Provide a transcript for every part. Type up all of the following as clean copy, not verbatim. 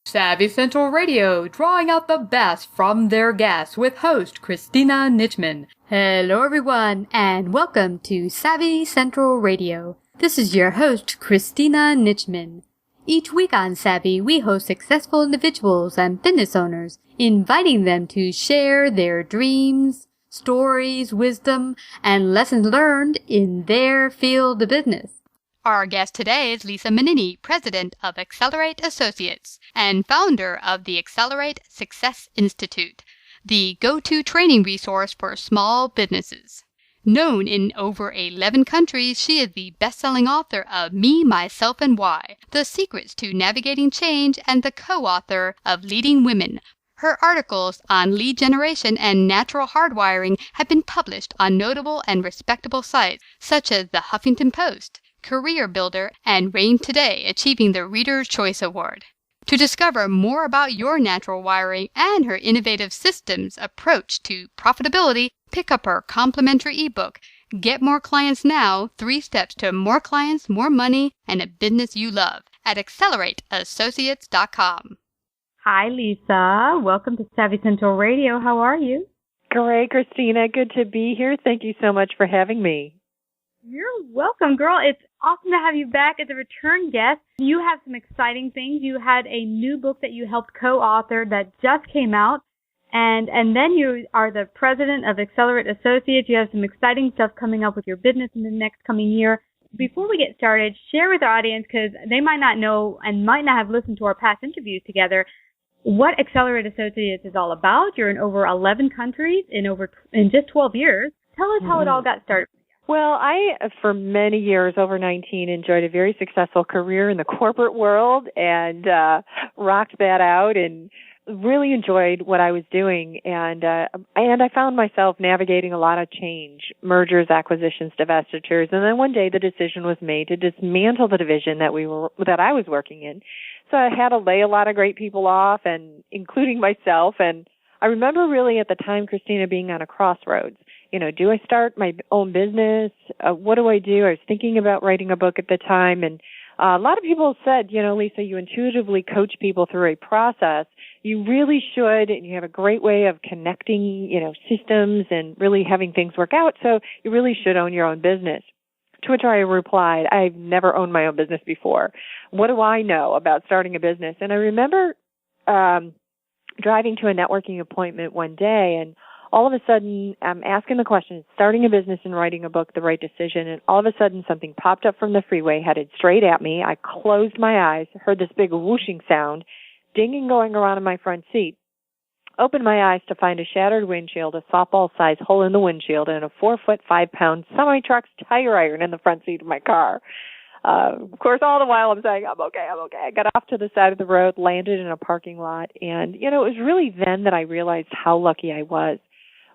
Savvy Central Radio, drawing out the best from their guests with host Christina Nitschmann. Hello everyone, and welcome to Savvy Central Radio. This is your host, Christina Nitschmann. Each week on Savvy, we host successful individuals and business owners, inviting them to share their dreams, stories, wisdom, and lessons learned in their field of business. Our guest today is Lisa Mininni, president of Excellerate Associates and founder of the Excellerate Success Institute, the go-to training resource for small businesses. Known in over 11 countries, she is the best-selling author of Me, Myself, and Why, The Secrets to Navigating Change, and the co-author of Leading Women. Her articles on lead generation and natural hardwiring have been published on notable and respectable sites such as the Huffington Post, Career Builder, and Rain Today, achieving the Reader's Choice Award. To discover more about your natural wiring and her innovative systems approach to profitability, pick up her complimentary ebook, Get More Clients Now, 3 Steps to More Clients, More Money, and a Business You Love, at ExcelerateAssociates.com. Hi, Lisa. Welcome to Savvy Central Radio. How are you? Great, Christina. Good to be here. Thank you so much for having me. You're welcome, girl. It's awesome to have you back as a return guest. You have some exciting things. You had a new book that you helped co-author that just came out, and then you are the president of Excellerate Associates. You have some exciting stuff coming up with your business in the next coming year. Before we get started, share with our audience, because they might not know and might not have listened to our past interviews together, what Excellerate Associates is all about. You're in over 11 countries in just 12 years. Tell us how it all got started. Well, I, for many years, over 19, enjoyed a very successful career in the corporate world and rocked that out and really enjoyed what I was doing. And I found myself navigating a lot of change, mergers, acquisitions, divestitures. And then one day the decision was made to dismantle the division that I was working in. So I had to lay a lot of great people off, and including myself. And I remember really at the time, Christina, being on a crossroads. You know, do I start my own business? What do I do? I was thinking about writing a book at the time, and a lot of people said, you know, Lisa, you intuitively coach people through a process. You really should, and you have a great way of connecting, you know, systems and really having things work out, so you really should own your own business. To which I replied, I've never owned my own business before. What do I know about starting a business? And I remember driving to a networking appointment one day, and all of a sudden, I'm asking the question, is starting a business and writing a book the right decision? And all of a sudden, something popped up from the freeway, headed straight at me. I closed my eyes, heard this big whooshing sound, dinging going around in my front seat. Opened my eyes to find a shattered windshield, a softball-sized hole in the windshield, and a 4-foot, 5-pound semi-truck's tire iron in the front seat of my car. Of course, all the while I'm saying, I'm okay. I got off to the side of the road, landed in a parking lot, and, you know, it was really then that I realized how lucky I was.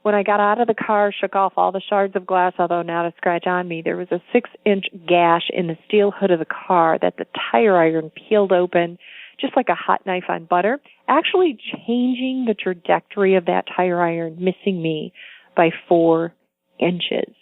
When I got out of the car, shook off all the shards of glass, although not a scratch on me, there was a 6-inch gash in the steel hood of the car that the tire iron peeled open, just like a hot knife on butter, actually changing the trajectory of that tire iron, missing me by 4 inches.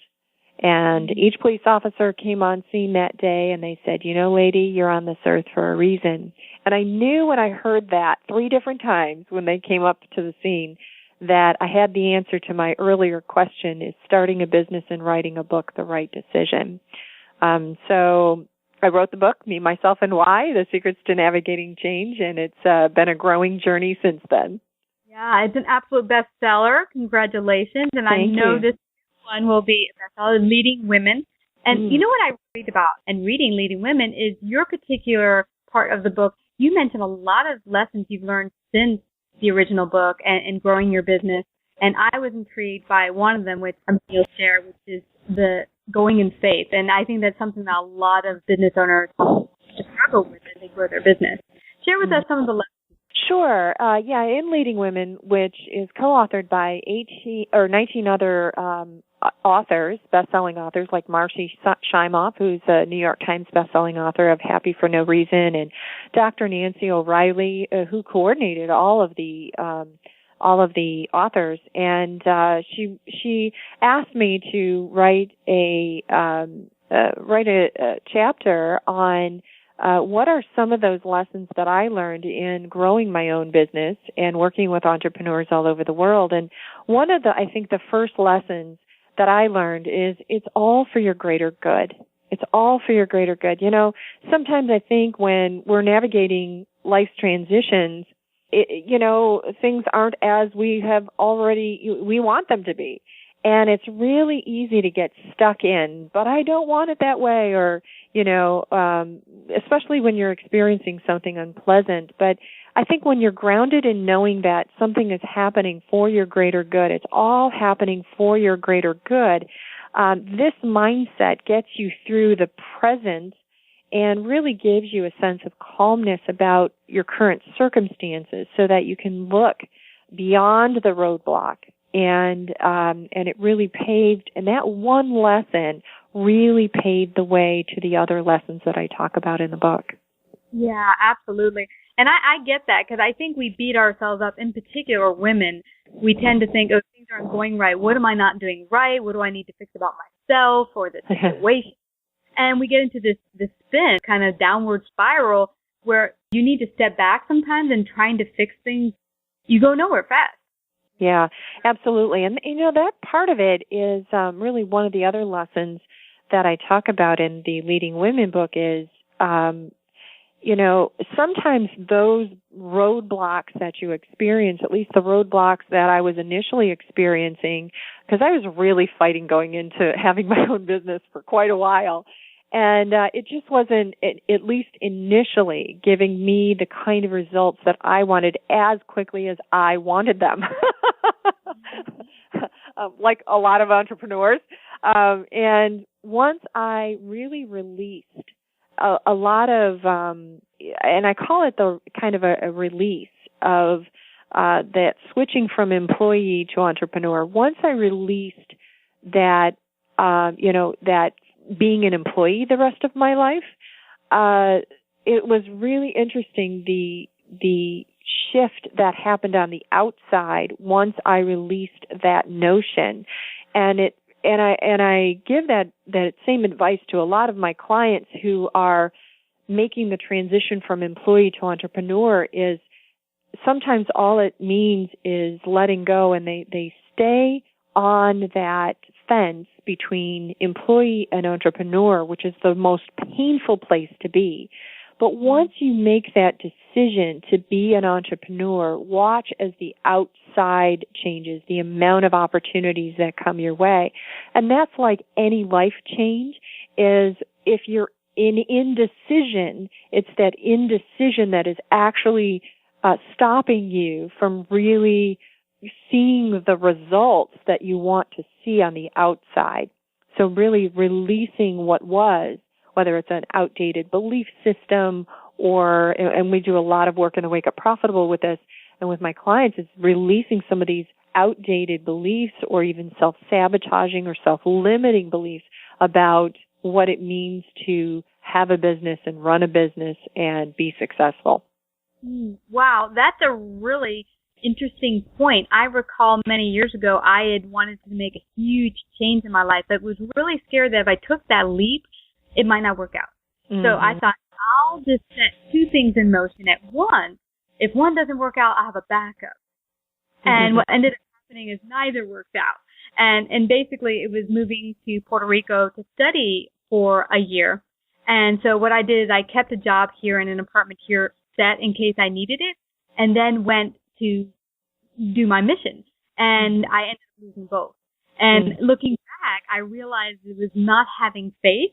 And each police officer came on scene that day, and they said, you know, lady, you're on this earth for a reason. And I knew when I heard that 3 different times when they came up to the scene that I had the answer to my earlier question, is starting a business and writing a book the right decision? So I wrote the book, Me, Myself, and Why, The Secrets to Navigating Change, and it's been a growing journey since then. Yeah, it's an absolute bestseller. Congratulations. And Thank I know you. This one will be a bestseller, Leading Women. And you know what I read about and reading Leading Women is your particular part of the book. You mentioned a lot of lessons you've learned since the original book and growing your business. And I was intrigued by one of them, which you'll share, which is the going in faith. And I think that's something that a lot of business owners struggle with as they grow their business. Share with us some of the lessons. Sure. In Leading Women, which is co-authored by 19 other authors, best-selling authors like Marcy Shimoff, who's a New York Times best-selling author of Happy for No Reason, and Dr. Nancy O'Reilly, who coordinated all of the authors. And she asked me to write a chapter on what are some of those lessons that I learned in growing my own business and working with entrepreneurs all over the world? And one of I think the first lessons that I learned is it's all for your greater good. It's all for your greater good. Sometimes I think when we're navigating life's transitions, things aren't as we want them to be. And it's really easy to get stuck in, but I don't want it that way, or, especially when you're experiencing something unpleasant. But I think when you're grounded in knowing that something is happening for your greater good, it's all happening for your greater good, this mindset gets you through the present and really gives you a sense of calmness about your current circumstances so that you can look beyond the roadblock. And it really and that one lesson really paved the way to the other lessons that I talk about in the book. Yeah, absolutely. And I get that, because I think we beat ourselves up, in particular women. We tend to think, things aren't going right. What am I not doing right? What do I need to fix about myself or the situation? And we get into this spin, kind of downward spiral, where you need to step back sometimes, and trying to fix things, you go nowhere fast. Yeah, absolutely. And, that part of it is really one of the other lessons that I talk about in the Leading Women book is, sometimes those roadblocks that you experience, at least the roadblocks that I was initially experiencing, because I was really fighting going into having my own business for quite a while. And it just wasn't, at least initially, giving me the kind of results that I wanted as quickly as I wanted them, like a lot of entrepreneurs. And once I really released a lot of, and I call it the kind of a release of that switching from employee to entrepreneur. Once I released that, that being an employee the rest of my life, it was really interesting the shift that happened on the outside once I released that notion. And I give that same advice to a lot of my clients who are making the transition from employee to entrepreneur. Is sometimes all it means is letting go, and they stay on that fence between employee and entrepreneur, which is the most painful place to be. But once you make that decision to be an entrepreneur, watch as the outside changes, the amount of opportunities that come your way. And that's like any life change, is if you're in indecision, it's that indecision that is actually stopping you from really seeing the results that you want to see on the outside. So really releasing what was, whether it's an outdated belief system and we do a lot of work in the Wake Up Profitable with this, and with my clients, is releasing some of these outdated beliefs or even self-sabotaging or self-limiting beliefs about what it means to have a business and run a business and be successful. Wow, that's a really interesting point. I recall many years ago I had wanted to make a huge change in my life, but was really scared that if I took that leap, it might not work out. Mm-hmm. So I thought, I'll just set two things in motion at once. If one doesn't work out, I'll have a backup. Mm-hmm. And what ended up happening is neither worked out. And basically it was moving to Puerto Rico to study for a year. And so what I did is I kept a job here in an apartment here set in case I needed it, and then went to do my mission. And I ended up losing both. And looking back, I realized it was not having faith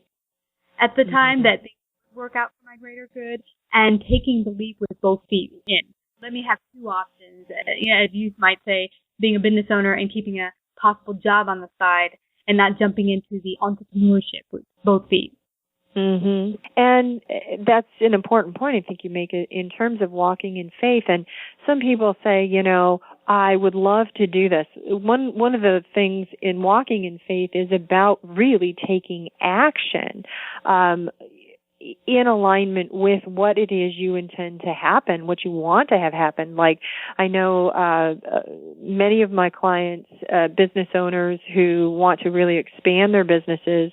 at the time that things would work out for my greater good, and taking the leap with both feet in. Let me have two options. As you might say, being a business owner and keeping a possible job on the side, and not jumping into the entrepreneurship with both feet. Mm-hmm. And that's an important point I think you make in terms of walking in faith. And some people say, I would love to do this. One of the things in walking in faith is about really taking action in alignment with what it is you intend to happen, what you want to have happen. Like, I know many of my clients, business owners who want to really expand their businesses,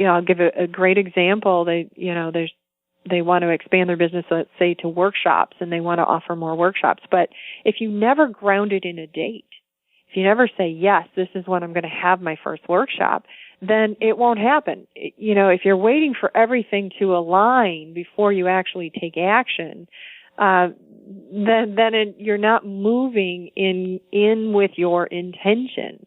I'll give a great example. They want to expand their business, let's say, to workshops, and they want to offer more workshops. But if you never ground it in a date, if you never say, yes, this is when I'm going to have my first workshop, then it won't happen. If you're waiting for everything to align before you actually take action, then you're not moving in with your intention.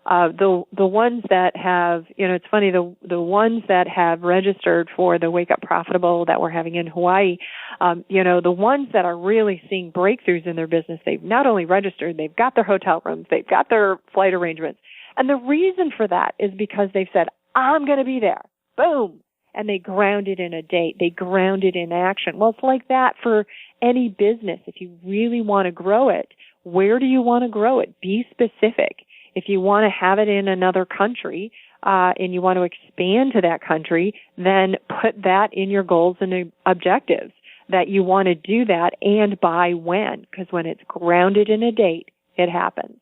The ones that have, it's funny, the ones that have registered for the Wake Up Profitable that we're having in Hawaii, the ones that are really seeing breakthroughs in their business, they've not only registered, they've got their hotel rooms, they've got their flight arrangements. And the reason for that is because they've said, I'm going to be there. Boom. And they ground it in a date. They ground it in action. Well, it's like that for any business. If you really want to grow it, where do you want to grow it? Be specific. If you want to have it in another country, and you want to expand to that country, then put that in your goals and objectives that you want to do that and by when. Because when it's grounded in a date, it happens.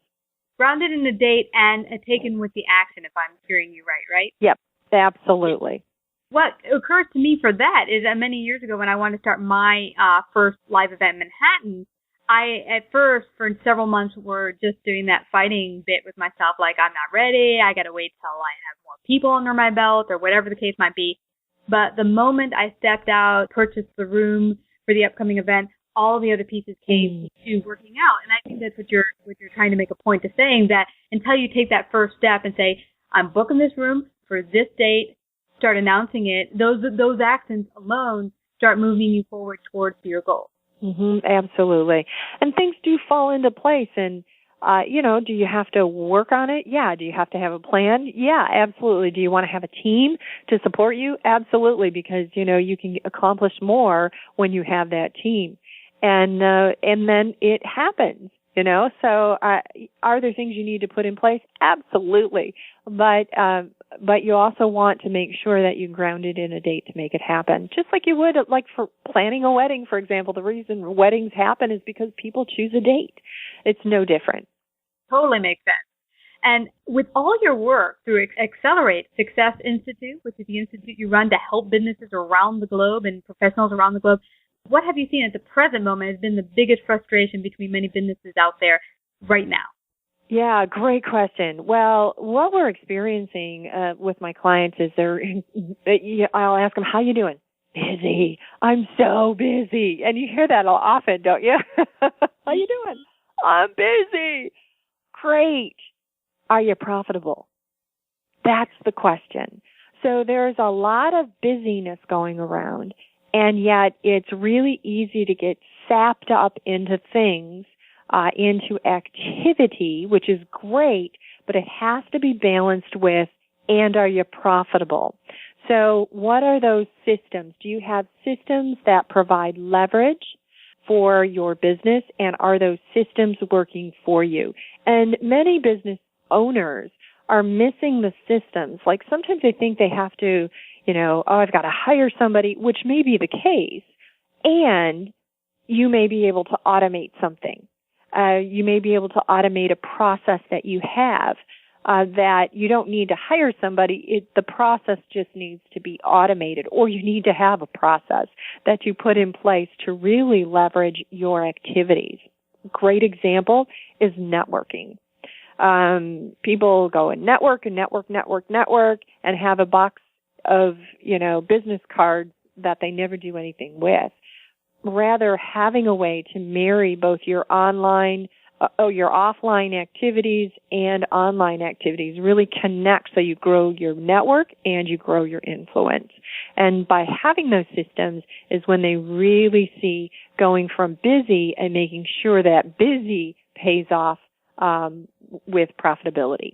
Grounded in a date and taken with the action, if I'm hearing you right? Yep, absolutely. What occurs to me for that is that many years ago when I wanted to start my first live event in Manhattan, I, at first, for several months, were just doing that fighting bit with myself, like, I'm not ready, I got to wait till I have more people under my belt, or whatever the case might be. But the moment I stepped out, purchased the room for the upcoming event, all the other pieces came to working out. And I think that's what you're trying to make a point to saying, that until you take that first step and say, I'm booking this room for this date, start announcing it, those actions alone start moving you forward towards your goal. Absolutely. And things do fall into place. And, do you have to work on it? Yeah. Do you have to have a plan? Yeah, absolutely. Do you want to have a team to support you? Absolutely, because, you can accomplish more when you have that team. And then it happens, so, are there things you need to put in place? Absolutely. But you also want to make sure that you ground it in a date to make it happen. Just like you would, like for planning a wedding, for example. The reason weddings happen is because people choose a date. It's no different. Totally makes sense. And with all your work through Excellerate Success Institute, which is the institute you run to help businesses around the globe and professionals around the globe, what have you seen at the present moment has been the biggest frustration between many businesses out there right now? Yeah, great question. Well, what we're experiencing with my clients is I'll ask them, how you doing? Busy. I'm so busy. And you hear that often, don't you? How you doing? I'm busy. Great. Are you profitable? That's the question. So there's a lot of busyness going around, and yet it's really easy to get sapped up into things, into activity, which is great, but it has to be balanced with, and are you profitable? So what are those systems? Do you have systems that provide leverage for your business, and are those systems working for you? And many business owners are missing the systems. Like sometimes they think they have to, I've got to hire somebody, which may be the case, and you may be able to automate something. You may be able to automate a process that you have that you don't need to hire somebody. The process just needs to be automated, or you need to have a process that you put in place to really leverage your activities. Great example is networking. People go and network and have a box of, business cards that they never do anything with. Rather, having a way to marry both your your offline activities and online activities, really connect so you grow your network and you grow your influence. And by having those systems is when they really see going from busy and making sure that busy pays off with profitability.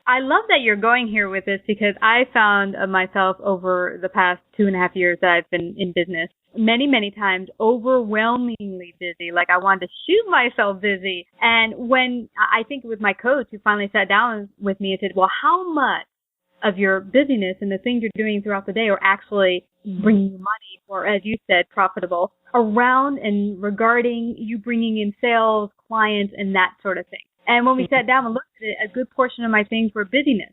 I love that you're going here with this, because I found myself over the past 2.5 years that I've been in business many, many times overwhelmingly busy. Like I wanted to shoot myself busy. And when I think it was my coach who finally sat down with me and said, well, how much of your busyness and the things you're doing throughout the day are actually bringing you money, or as you said, profitable, around and regarding you bringing in sales, clients, and that sort of thing. And when we sat down and looked at it, a good portion of my things were busyness.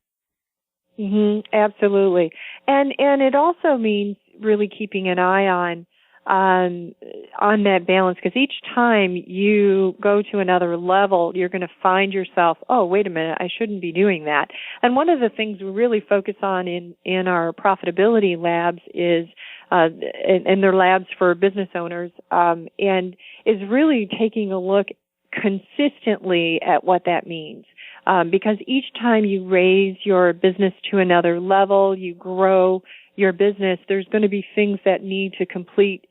Absolutely. And it also means really keeping an eye on that balance, because each time you go to another level, you're going to find yourself, oh, wait a minute, I shouldn't be doing that. And one of the things we really focus on in our profitability labs is and they're labs for business owners, and is really taking a look consistently at what that means. Because each time you raise your business to another level, you grow your business, there's going to be things that need to complete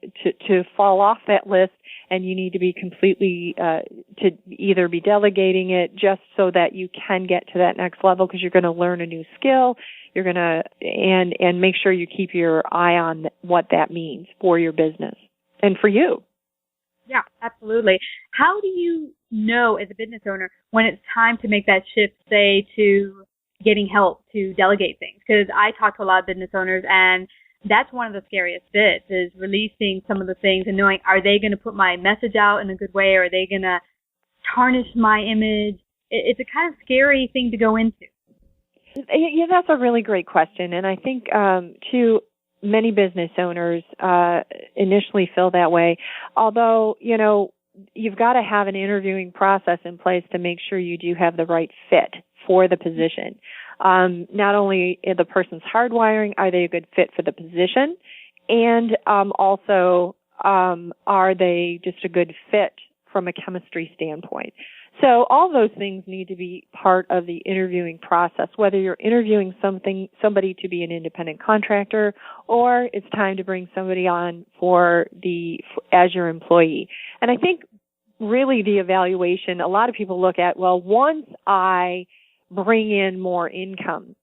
to fall off that list, and you need to be completely to either be delegating it just so that you can get to that next level, because you're going to learn a new skill. You're going to and make sure you keep your eye on what that means for your business and for you. Yeah, absolutely. How do you know as a business owner when it's time to make that shift, say, to getting help to delegate things? Because I talk to a lot of business owners, and that's one of the scariest bits, is releasing some of the things and knowing, are they going to put my message out in a good way, or are they going to tarnish my image? It's a kind of scary thing to go into. Yeah, that's a really great question. And I think, too, many business owners initially feel that way. Although, you've got to have an interviewing process in place to make sure you do have the right fit for the position. Not only the person's hardwiring, are they a good fit for the position, and also are they just a good fit from a chemistry standpoint. So all those things need to be part of the interviewing process, whether you're interviewing somebody to be an independent contractor, or it's time to bring somebody on as your employee. And I think really the evaluation, a lot of people look at, well, once I bring in more income,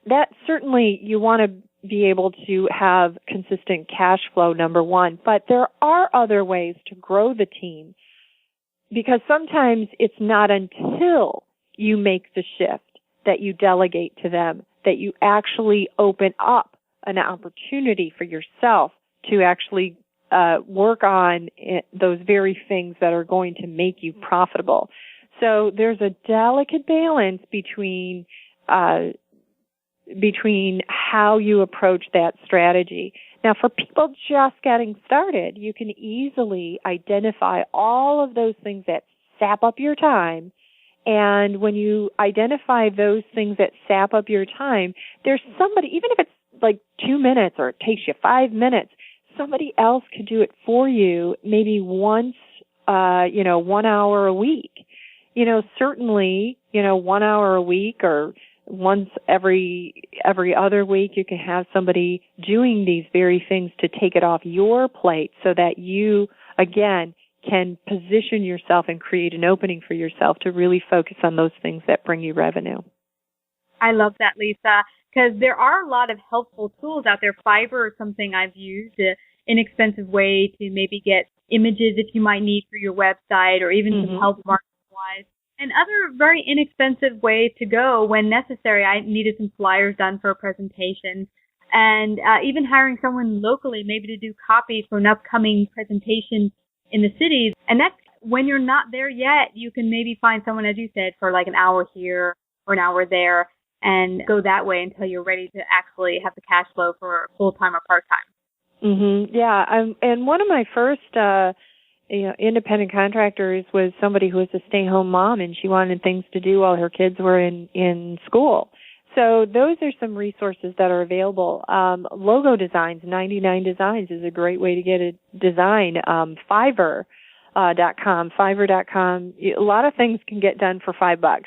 that certainly you want to be able to have consistent cash flow, number one, but there are other ways to grow the team, because sometimes it's not until you make the shift that you delegate to them that you actually open up an opportunity for yourself to actually work on those very things that are going to make you profitable. So there's a delicate balance between how you approach that strategy. Now, for people just getting started, you can easily identify all of those things that sap up your time. And when you identify those things that sap up your time, there's somebody, even if it's like 2 minutes or it takes you 5 minutes, somebody else could do it for you maybe once, 1 hour a week. Certainly, 1 hour a week or once every other week, you can have somebody doing these very things to take it off your plate so that you, again, can position yourself and create an opening for yourself to really focus on those things that bring you revenue. I love that, Lisa, because there are a lot of helpful tools out there. Fiverr is something I've used, an inexpensive way to maybe get images if you might need for your website, or even some help marketing-wise. And other very inexpensive ways to go when necessary. I needed some flyers done for a presentation, and even hiring someone locally maybe to do copies for an upcoming presentation in the cities. And that's when you're not there yet, you can maybe find someone, as you said, for like an hour here or an hour there, and go that way until you're ready to actually have the cash flow for full-time or part-time. Yeah, and one of my first independent contractors was somebody who was a stay-home mom, and she wanted things to do while her kids were in school. So those are some resources that are available. Logo designs, 99 Designs is a great way to get a design. Fiverr.com, a lot of things can get done for $5,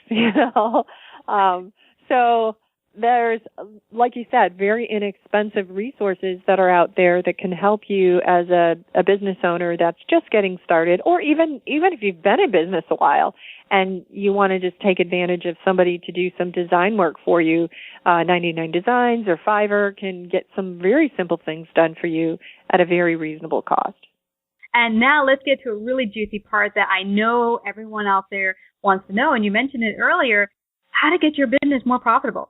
So there's, like you said, very inexpensive resources that are out there that can help you as a business owner that's just getting started, or even if you've been in business a while and you want to just take advantage of somebody to do some design work for you. 99 Designs or Fiverr can get some very simple things done for you at a very reasonable cost. And now let's get to a really juicy part that I know everyone out there wants to know, and you mentioned it earlier, how to get your business more profitable.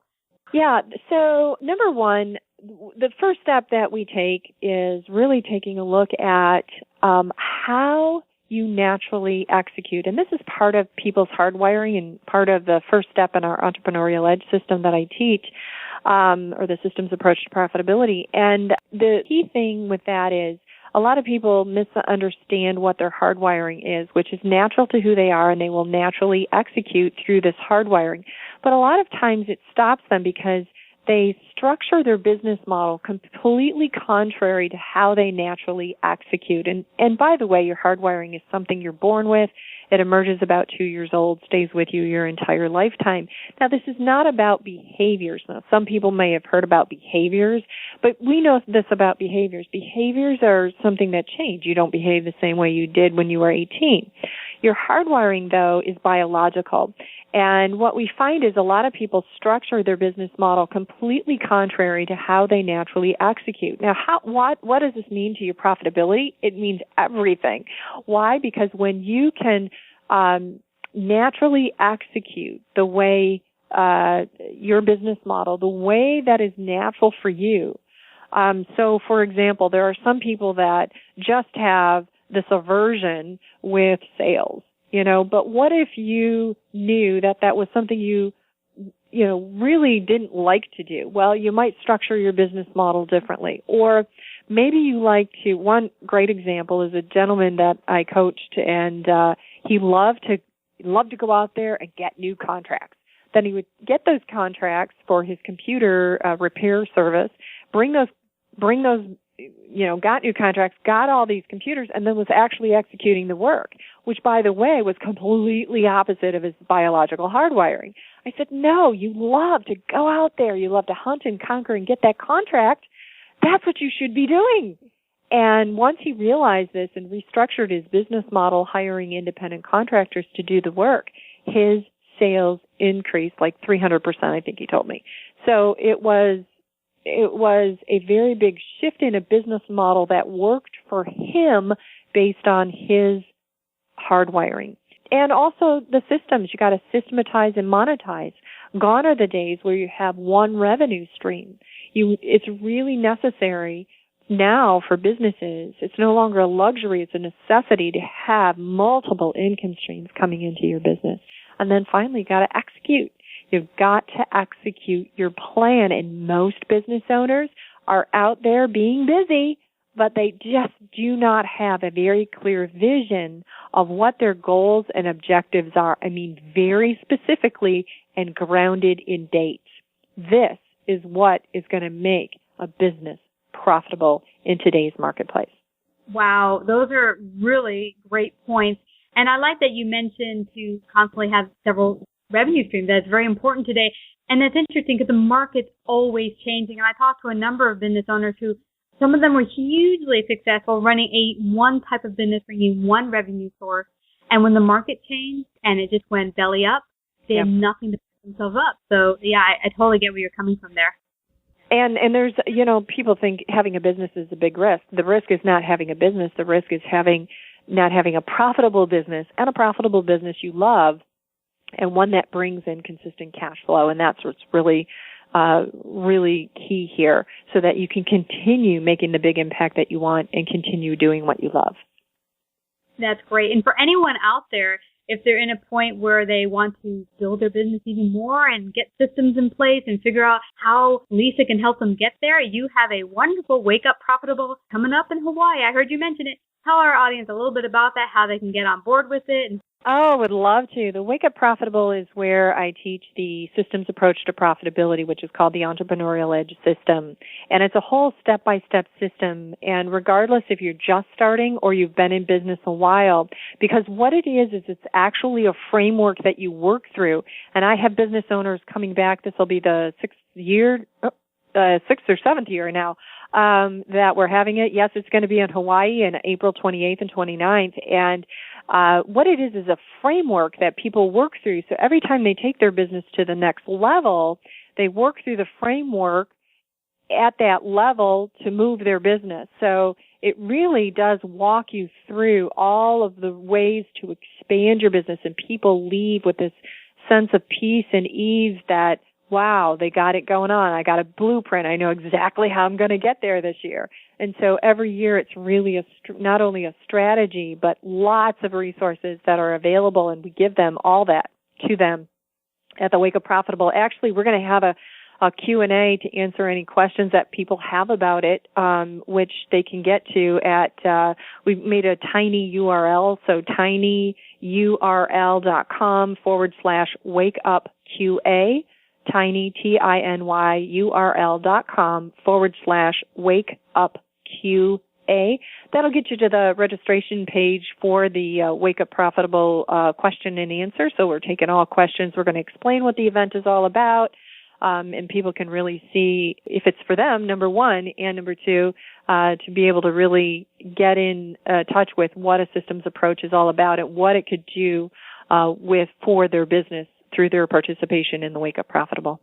Yeah, so number one, the first step that we take is really taking a look at how you naturally execute. And this is part of people's hardwiring and part of the first step in our entrepreneurial edge system that I teach, or the systems approach to profitability. And the key thing with that is a lot of people misunderstand what their hardwiring is, which is natural to who they are, and they will naturally execute through this hardwiring. But a lot of times it stops them because they structure their business model completely contrary to how they naturally execute. And by the way, your hardwiring is something you're born with. It emerges about 2 years old, stays with you your entire lifetime. Now, this is not about behaviors. Now, some people may have heard about behaviors, but we know this about behaviors. Behaviors are something that change. You don't behave the same way you did when you were 18. Your hardwiring, though, is biological. And what we find is a lot of people structure their business model completely contrary to how they naturally execute. Now, what does this mean to your profitability? It means everything. Why? Because when you can naturally execute the way your business model, the way that is natural for you. So, for example, there are some people that just have this aversion with sales. But what if you knew that that was something you really didn't like to do? Well, you might structure your business model differently. Or maybe you like to, one great example is a gentleman that I coached, and he loved to go out there and get new contracts. Then he would get those contracts for his computer repair service, bring those, got new contracts, got all these computers, and then was actually executing the work, which, by the way, was completely opposite of his biological hardwiring. I said, no, you love to go out there. You love to hunt and conquer and get that contract. That's what you should be doing. And once he realized this and restructured his business model, hiring independent contractors to do the work, his sales increased like 300%, I think he told me. So it was a very big shift in a business model that worked for him based on his hardwiring. And also the systems. You got to systematize and monetize. Gone are the days where you have one revenue stream. It's really necessary now for businesses. It's no longer a luxury. It's a necessity to have multiple income streams coming into your business. And then finally, you got to execute. You've got to execute your plan, and most business owners are out there being busy, but they just do not have a very clear vision of what their goals and objectives are. I mean, very specifically and grounded in dates. This is what is going to make a business profitable in today's marketplace. Wow, those are really great points. And I like that you mentioned to constantly have several revenue stream. That's very important today. And that's interesting because the market's always changing. And I talked to a number of business owners who, some of them were hugely successful running one type of business, bringing one revenue source. And when the market changed and it just went belly up, they had nothing to pick themselves up. So yeah, I totally get where you're coming from there. And there's, people think having a business is a big risk. The risk is not having a business. The risk is not having a profitable business, and a profitable business you love, and one that brings in consistent cash flow. And that's what's really, really key here, so that you can continue making the big impact that you want and continue doing what you love. That's great. And for anyone out there, if they're in a point where they want to build their business even more and get systems in place and figure out how Lisa can help them get there, you have a wonderful Wake Up Profitable coming up in Hawaii. I heard you mention it. Tell our audience a little bit about that, how they can get on board with it. Oh, would love to. The Wake Up Profitable is where I teach the systems approach to profitability, which is called the Entrepreneurial Edge System. And it's a whole step-by-step system. And regardless if you're just starting or you've been in business a while, because what it is it's actually a framework that you work through. And I have business owners coming back. This will be the sixth or seventh year now that we're having it. Yes, it's going to be in Hawaii on April 28th and 29th. And what it is a framework that people work through. So every time they take their business to the next level, they work through the framework at that level to move their business. So it really does walk you through all of the ways to expand your business, and people leave with this sense of peace and ease that, wow, they got it going on. I got a blueprint. I know exactly how I'm going to get there this year. And so every year it's really not only a strategy, but lots of resources that are available, and we give them all that to them at the Wake Up Profitable. Actually, we're going to have a Q&A to answer any questions that people have about it, which they can get to at, we've made a tiny URL, so tinyurl.com/wakeupqa, tiny, tinyurl.com/wakeupqa. That'll get you to the registration page for the Wake Up Profitable question and answer. So we're taking all questions. We're going to explain what the event is all about. And people can really see if it's for them, number one, and number two, to be able to really get in touch with what a systems approach is all about and what it could do for their business through their participation in the Wake Up Profitable.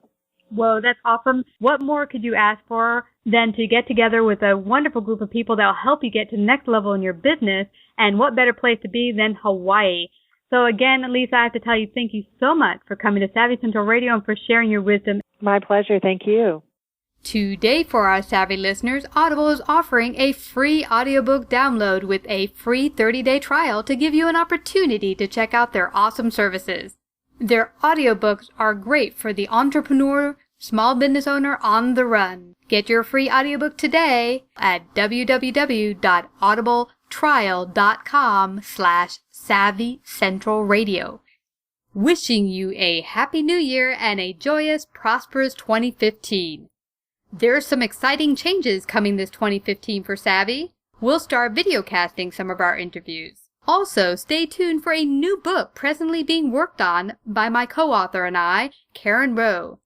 Whoa, that's awesome. What more could you ask for than to get together with a wonderful group of people that will help you get to the next level in your business? And what better place to be than Hawaii? So again, Lisa, I have to tell you, thank you so much for coming to Savvy Central Radio and for sharing your wisdom. My pleasure. Thank you. Today, for our Savvy listeners, Audible is offering a free audiobook download with a free 30-day trial to give you an opportunity to check out their awesome services. Their audiobooks are great for the entrepreneur, small business owner on the run. Get your free audiobook today at www.audibletrial.com/Savvy Central Radio. Wishing you a Happy New Year and a joyous, prosperous 2015. There's some exciting changes coming this 2015 for Savvy. We'll start videocasting some of our interviews. Also, stay tuned for a new book presently being worked on by my co-author and I, Karen Rowe.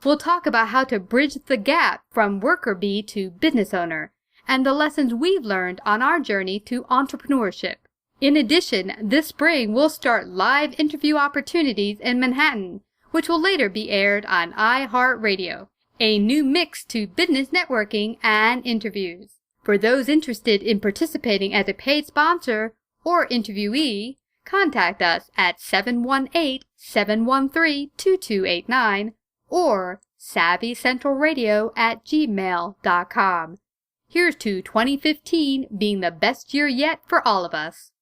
We'll talk about how to bridge the gap from worker bee to business owner and the lessons we've learned on our journey to entrepreneurship. In addition, this spring we'll start live interview opportunities in Manhattan, which will later be aired on iHeartRadio, a new mix to business networking and interviews. For those interested in participating as a paid sponsor or interviewee, contact us at 718-713-2289 or savvycentralradio@gmail.com. Here's to 2015 being the best year yet for all of us.